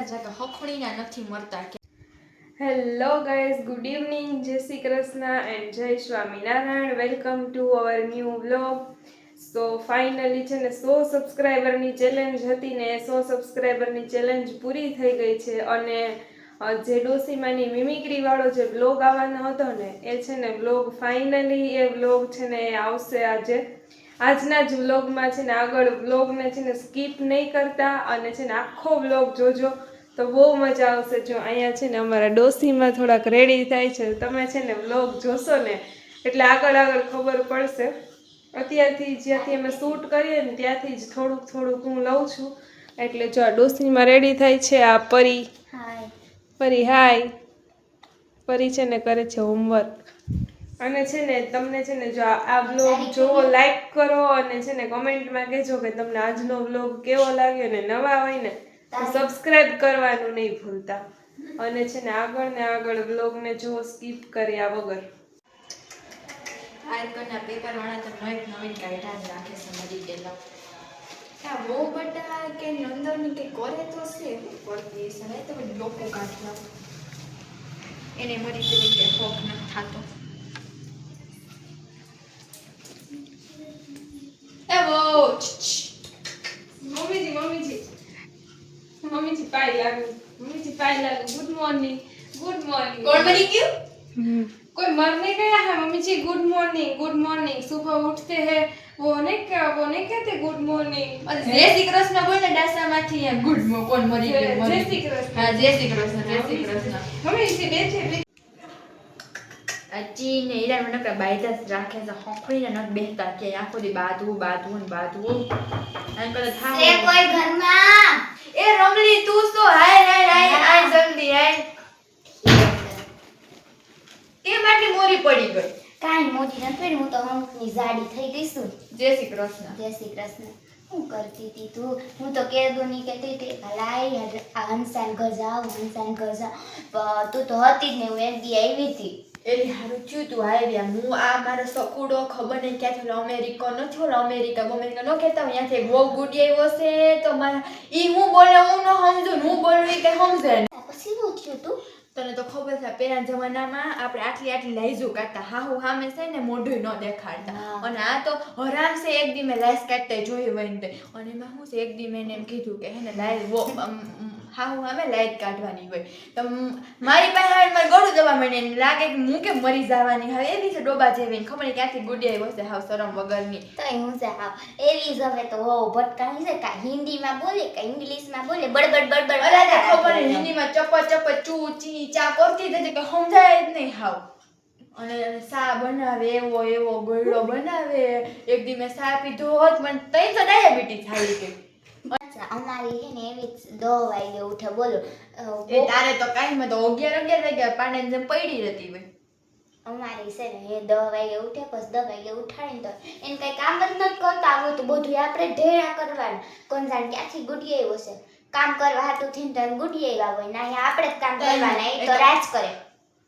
જ રાખે, હખણીના નથી મરતા. હેલો ગાઈઝ, ગુડ ઇવનિંગ, જય શ્રી કૃષ્ણ એન્ડ જય Swaminarayan. Welcome to our new vlog. So finally છે ને 100 સબસ્ક્રાઈબરની ચેલેન્જ હતી ને 100 સબસ્ક્રાઈબરની ચેલેન્જ પૂરી થઈ ગઈ છે. અને જે ડોસીમાની મિમિક્રી વાળો જે વ્લોગ આવવાનો હતો ને એ છે ને વ્લોગ ફાઇનલી એ વ્લોગ છે ને એ આવશે આજે. આજના જ વ્લોગમાં છે ને આગળ વ્લોગને છે ને સ્કીપ નહીં કરતા અને છે ને આખો વ્લોગ જોજો તો બહુ મજા આવશે. જો અહીંયા છે ને અમારા ડોસીમાં થોડાક રેડી થાય છે. તમે છે ને વ્લોગ જોશો ને એટલે આગળ ખબર પડશે. અત્યારથી જ્યાંથી અમે શૂટ કરીએ ને ત્યાંથી જ થોડુંક હું લઉં છું. એટલે જો આ ડોસીમાં રેડી થાય છે. આ પરી હાય પરી છે ને કરે છે હોમવર્ક. અને છે ને તમને છે ને જો આ વ્લોગ જોવો, લાઈક કરો અને છે ને કમેન્ટમાં કહેજો કે તમને આજનો વ્લોગ કેવો લાગ્યો. ને નવા હોય ને તો સબસ્ક્રાઇબ કરવાનું નહીં ભૂલતા. અને છે ને આગળ વ્લોગને જો સ્કીપ કર્યા વગર. આજકાલના પેપરવાળા તો નવીન કાઢ્યા જ રાખે છે મરી ગયેલા. ત્યાં બહુ બટા કે નંદનની કે કરે તો છે કરતી છે ને તો ડોકો કાઢવા એને મરી ગયેલી કે હોક નથી થતો. મમ્મીજી પાઈ લાગુ. Good morning. કોણ મરી ગયું? कोई मरने गया है मम्मी जी. Good morning. सुबह उठते हैं वो नहीं कहते गुड मॉर्निंग. જય શ્રી કૃષ્ણ બોલ ને ડાસામાંથી ગુડ મો કોણ મરી ગયું? જય શ્રી કૃષ્ણ. હા જય શ્રી કૃષ્ણ. મમ્મી જી બેઠે અચી ને ઈરાન મને કે બાયદા જ રાખે છે હખણીને નથી બેસતા કે આખો દી બાદવું આમ કરે થાવ છે કોઈ ઘરમાં? એ રમલી તું તો હાય જલ્દી હાય. કેમ આટલી મોરી પડી ગઈ? કાઈ મોટી નથી પડી, હું તો હમકની જાડી થઈ ગઈ છું. જય શ્રી કૃષ્ણ. જય શ્રી કૃષ્ણ. શું કરતી હતી તું? હું તો કેદોની કહેતી હતી ભલાઈ આ હંસાન ઘર જાવ. તું તો હતી જ ને, હું એક દી આવી હતી. એલી હારું થયું તું આવ્યા. હું આ મારો સકુડો ખબર નહીં ક્યાંથી અમેરિકા નથી ઓલો અમેરિકા ન કહેતા ત્યાંથી બહુ ગુડી આવ્યો છે તો મારા ઈ હું બોલે હું ન સમજુ, હું બોલું ઈ કઈ સમજે નહીં. પછી શું થયું તું? તને તો ખબર છે પહેલા જમાનામાં આપણે આટલી લાઈઝો કાઢતા, હાહુ સામે છે ને મોઢું ન દેખાડતા. અને આ તો હરામ છે એક દી મેં લાઈસ કાઢતા જોયું હોય ને. અને એમાં શું છે એક દી મેં એમ કીધું કે હે ને લાઈવ હાહુ સામે લાઈટ કાઢવાની હોય તો મારી પાસે આવીને મારે ગળું દવા મને લાગે કે હું કેમ મરી જવાની. હવે એવી છે ડોબા જેવી ખબર નહીં ક્યાંથી ગુડી આવ્યો છે હાવ શરમ વગરની. તો હું છે હાવ એવી જ હવે તો હો ભટકાઈ છે. કા હિન્દીમાં બોલે કા ઇંગ્લિશમાં બોલે બડબડ અરે ખબર નહીં હિન્દીમાં ચપ ચૂ ચી ચા કરતી હતી કે સમજાય જ નહીં હાવ. અને સા બનાવે એવો ગોળો બનાવે. એક દી મેં સા પીધો હોત મને તઈ તો ડાયાબિટીસ આવી ગઈ. અમારી છે ને એવી 10 વાગે ઉઠે. બોલો એ તારે તો કાઈ માં તો 11 વાગ્યા પાણી જેમ પડી રહેતી હોય. અમારી છે ને એ 10 વાગે ઉઠે, પછી 10 વાગે ઉઠાડીને તો એને કઈ કામ જ નથી કરતા આવતું. તો બધું આપણે ઢેરા કરવાનું. કોણ જાણે ક્યાંથી ગુડી આવ્યો છે કામ કરવા હાટું થઈને તો ગુડી આવ્યા હોય ને અહીંયા આપણે જ કામ કરવાના. એ તો રાજ કરે.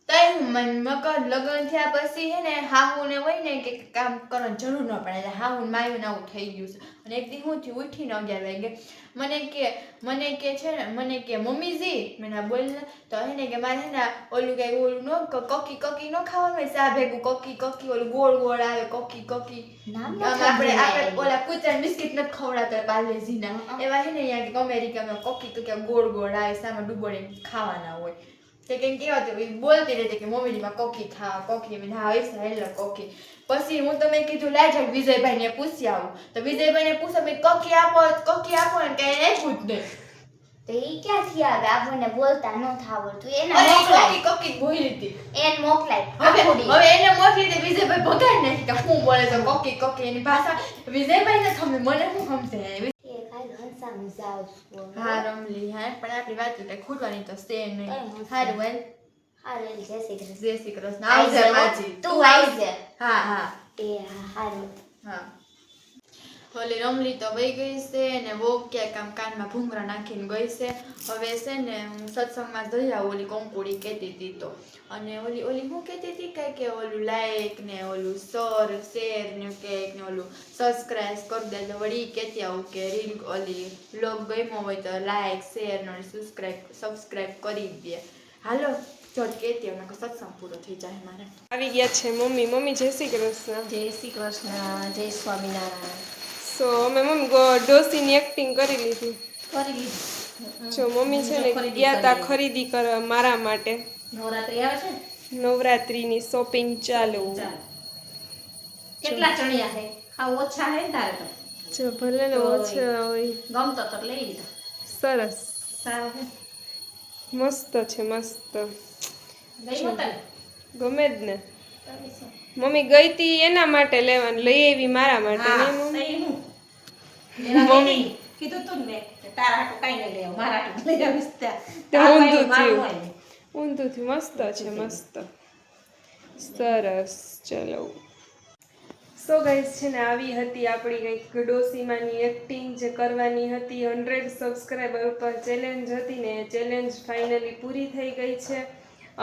તઈ હું મકર લગ્ન થયા પછી હે ને હાહુ ને હોય ને કે કામ કરવાની જરૂર ન પડે એટલે હાહુ માયું ને આવું થઈ ગયું છે. અને એક દી હું થયું ઉઠીને 11 વાગે મને કે છે ને મને કે મમ્મીજી મેં ના બોલ ને તો હે ને કે મારે હે ને ઓલું કઈ ઓલું નો કકી નો ખાવાનું હોય સા ભેગું કકી ઓલું ગોળ આવે કકી આપણે ઓલા કૂતરા બિસ્કિટ નથી ખવડાવતા પાર્લેજીના એવા હે ને અહીંયા અમેરિકામાં કકી ગોળ આવે સામે ડૂબોડીને ખાવાના હોય. તે કેમ કેવાતું બોલતી રહેતી કે મમ્મીમાં કોકી ખા કોકી મેં હા હશે હેલો કોકી. પછી હું તમે કીધું લાઈ જાવ વિજયભાઈ ને પૂછી આવું તો વિજયભાઈ ને પૂછો મેં કોકી આપો ને કઈ આપ્યું જ નહીં. તો એ ક્યાંથી આવે? આપણને બોલતા ન થાવડતું. એને કોકી બોલી હતી એને મોકલાય. હવે એને મોકલી દે વિજયભાઈ ભગાડ નાખી કે હું બોલે તો કોકી એની ભાષા વિજયભાઈ ને ખમે મને હું સમજે. હા રમલી હા પણ આપણી વાત કઈ ખૂટવાની તો છે નહીં. સારું વેલ જય શ્રી કૃષ્ણ. આવજે પાછી તું આવજે. હા એ હારું. હા ઓલી રમલી તો વહી ગઈ છે ને વો ક્યાંક આમ કાનમાં ભૂંગરા નાખીને ગઈ છે. હવે છે ને હું સત્સંગમાં જઈ આવું, ઓલી કંકુડી કહેતી હતી તો. અને ઓલી શું કહેતી હતી કાંઈ કે ઓલું લાઈક ને ઓલું શેર ને કે ઓલું સબસ્ક્રાઇબ કરી દે. તો વળી કહેતી આવું કે રીલ ઓલી બ્લોગ ગમ્યો હોય તો લાઈક શેર ને સબસ્ક્રાઇબ કરી દે. હાલો ચોટ કહેતી અમે સત્સંગ પૂરો થઈ જાય મારે. આવી ગયા છે મમ્મી. મમ્મી જય શ્રી કૃષ્ણ. જય શ્રી કૃષ્ણ, જય સ્વામિનારાયણ. સો અમે મમ્મી ડોસીની એક્ટિંગ કરી લીધી. કરી લીધું. જો મમ્મી છે ને ગયા તા ખરીદી કરવા મારા માટે. નવરાત્રી આવે છે ને? નવરાત્રીની શોપિંગ ચાલુ. ચાલો. કેટલા ચણિયા છે? હા ઓછા હે ને તારે તો. જો ભલે ને ઓછા હોય. ગમતો તો લઈ લીધો. સરસ. સારો છે. મસ્ત છે મસ્ત. ગઈ હોતને? ગમે જ ને. તમે શું? મમ્મી ગઈ તી એના માટે લેવાનું, લઈ આવી મારા માટે. હા, ને મમ્મી? તઈ હું? એના મમ્મી કીધું તું ને કે તારા હાટુ કાંઈ નહીં લેવું, મારા હાટુ લઈ આવીશ ત્યાં. તે તારા ઊંધું ભાઈનું મારું થયું. હોય ને. ઊંધું થયું. મસ્ત છે મસ્ત. સરસ. ચલો. સો ગાઈસ છે ને આવી હતી આપણી કંઈક ડોસીમાની એક્ટિંગ જે કરવાની હતી. 100 સબસ્ક્રાઈબર ઉપર ચેલેન્જ હતી ને એ ચેલેન્જ ફાઇનલી પૂરી થઈ ગઈ છે.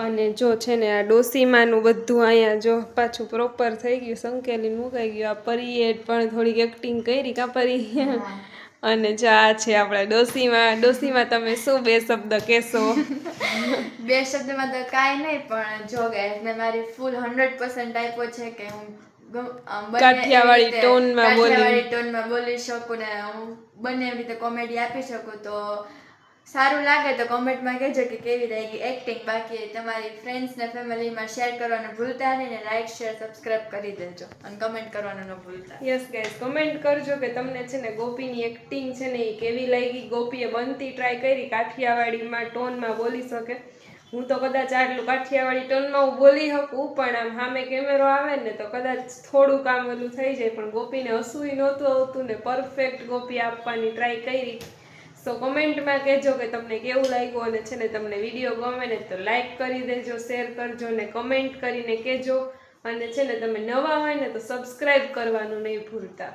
અને જો છે ને આ ડોસીમાનું બધું અહીંયા જો પાછું પ્રોપર થઈ ગયું, સંકેલીને મુકાઈ ગયું. આ પરીએ પણ થોડીક એક્ટિંગ કરી કા પરી. અને જો આ છે આપણા ડોસીમાં. ડોસીમાં તમે શું બે શબ્દ કહેશો? બે શબ્દમાં તો કાંઈ નહીં, પણ જો ગાઈસ મેં મારી ફૂલ 100% આપ્યો છે કે હું કાઠિયાવાડી ટોનમાં બોલી શકું ને હું બંને એવી રીતે કોમેડી આપી શકું. તો સારું લાગે તો કોમેન્ટમાં કહેજો કે કેવી લાગી એક્ટિંગ. બાકી તમારી ફ્રેન્ડ્સ ને ફેમિલીમાં શેર કરવાનું ભૂલતા નહીં ને લાઈક શેર સબસ્ક્રાઇબ કરી દેજો અને કમેન્ટ કરવાનું ન ભૂલતા. યસ ગાઈસ, કમેન્ટ કરજો કે તમને છે ને ગોપીની એક્ટિંગ છે ને એ કેવી લાગી. ગોપીએ બનતી ટ્રાય કરી કાઠિયાવાડીમાં ટોનમાં બોલી શકે. હું તો કદાચ આટલું કાઠિયાવાડી ટોનમાં હું બોલી શકું, પણ આમ સામે કેમેરો આવે ને તો કદાચ થોડુંક આમ ઓલું થઈ જાય. પણ ગોપીને હસવું નહોતું આવતું ને પરફેક્ટ ગોપી આપવાની ટ્રાય કરી. સો કમેન્ટમાં કહેજો કે તમને કેવું લાગ્યું. અને છે ને તમને વિડીયો ગમે ને તો લાઈક કરી દેજો, શેર કરજો ને કમેન્ટ કરીને કહેજો. અને છે ને તમે નવા હોય ને તો સબસ્ક્રાઈબ કરવાનું નહીં ભૂલતા.